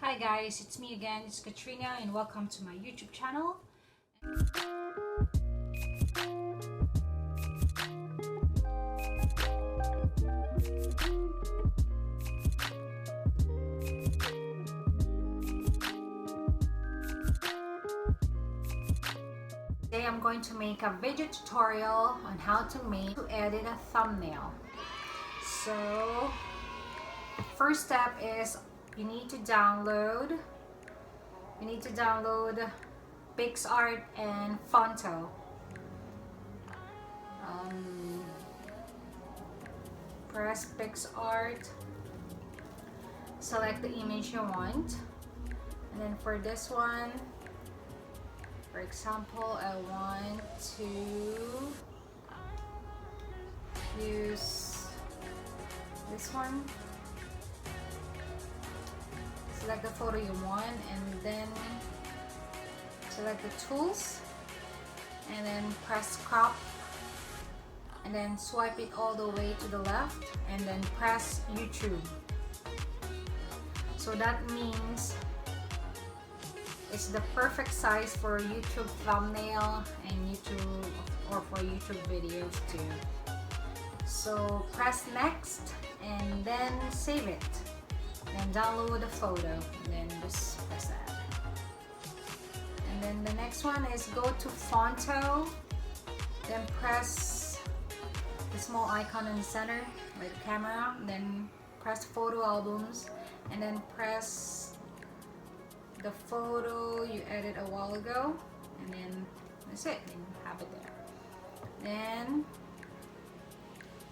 Hi guys, it's me again, it's Katrina, and welcome to my YouTube channel. Today I'm going to make a video tutorial on how to edit a thumbnail. So first step is you need to download PixArt and Fonto. Press PixArt, select the image you want, and then for this one, for example, I want to use this one. Select the photo you want and then select the tools and then press crop and then swipe it all the way to the left and then press YouTube. So that means it's the perfect size for YouTube thumbnail and YouTube or for YouTube videos too. So press next and then save it. Then download the photo and then just press that. And then the next one is go to Fonto, then press the small icon in the center by the camera, then press photo albums and then press the photo you edited a while ago and then that's it, and you have it there. Then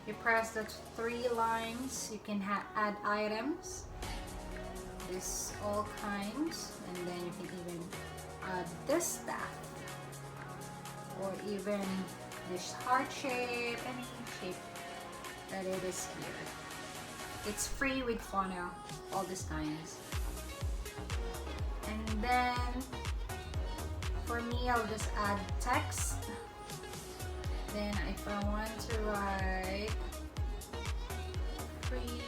you press the three lines, you can add items, this all kinds, and then you can even add this stuff or even this heart shape, any shape that it is here. It's free with Fonto, all these kinds. And then for me, I'll just add text. Then if I want to write free,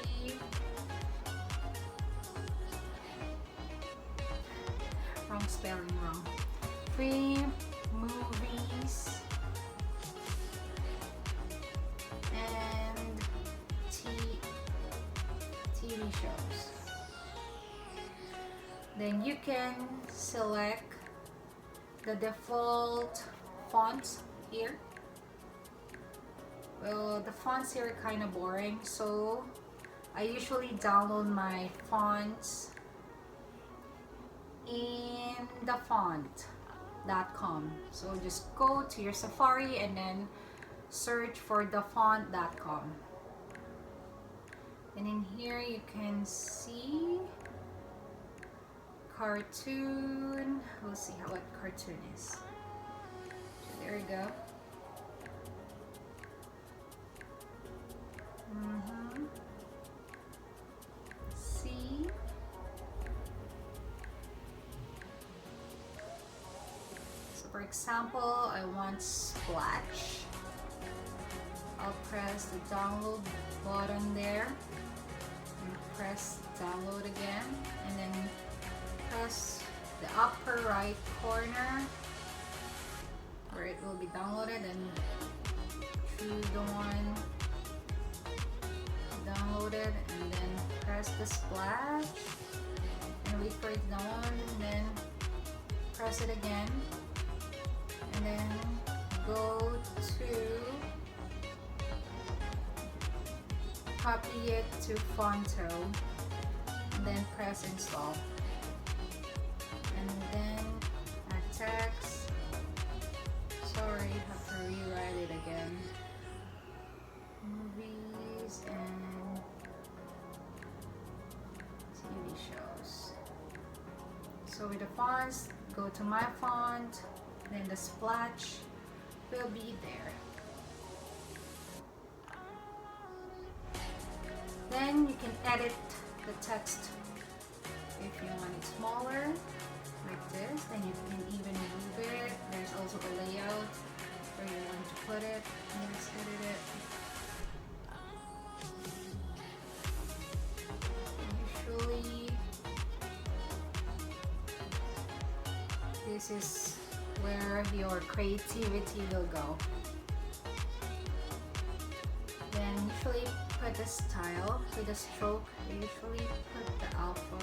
wrong spelling, wrong. Free movies and TV shows. Then you can select the default fonts here. Well, the fonts here are kind of boring, so I usually download my fonts in the font.com. So just go to your Safari and then search for the font.com. And in here you can see cartoon. We'll see what cartoon is. So there we go. See. So for example, I want splash. I'll press the download button there and press download again and then press the upper right corner where it will be downloaded and choose the one downloaded and then press the splash and wait for it to download and then press it again and then go to copy it to Fonto and then press install and then add text. Sorry, have to rewrite it again. Movies and TV shows. So with the fonts, go to my font, then the splash will be there. Then you can edit the text if you want it smaller like this, then you can even move it. There's also a layout where you want to put it and just edit it. Usually this is where your creativity will go. Then usually put the style with the stroke. I usually put the alpha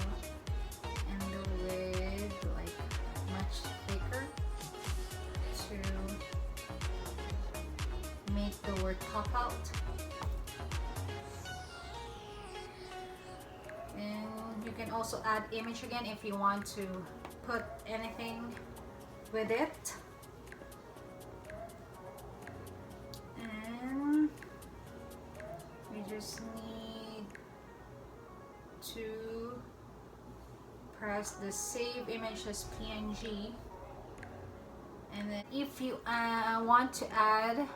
and the width like much thicker to make the word pop out. And you can also add image again if you want to put anything with it. And we just need to press the save image as PNG. And then if you want to add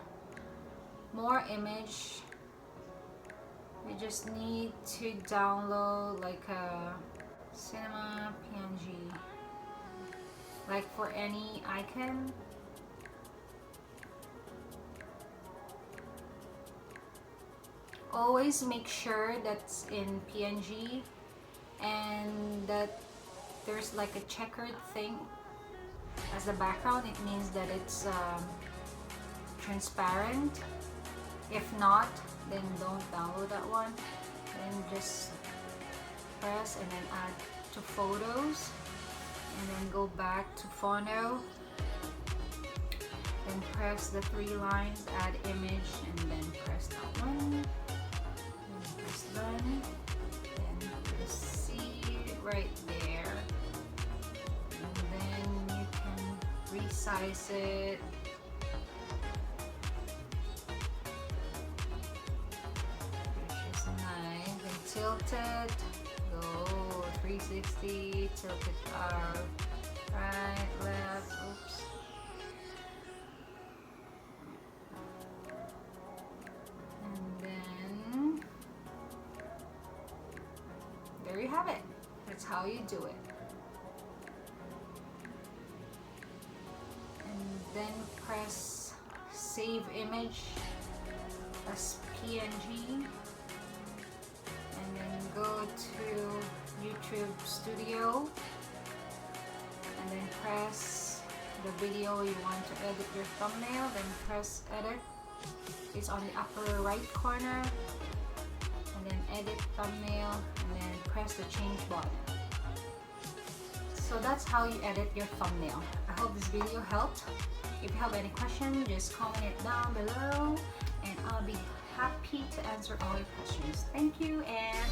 more image, you just need to download like a cinema PNG, like for any icon. Always make sure that's in PNG and that there's like a checkered thing as the background. It means that it's transparent. If not, then don't download that one. Then just press and then add to photos and then go back to photo. Then press the three lines, add image, and then press that one. Then press done. Then you see it right there. And then you can resize it. Tilt it, go 360, tilt it out, right, left, oops. And then, there you have it. That's how you do it. And then press save image as PNG. And then go to YouTube Studio and then press the video you want to edit your thumbnail, then press edit. It's on the upper right corner, and then edit thumbnail and then press the change button. So that's how you edit your thumbnail. I hope this video helped. If you have any question, just comment it down below and I'll be happy to answer all your questions. Thank you and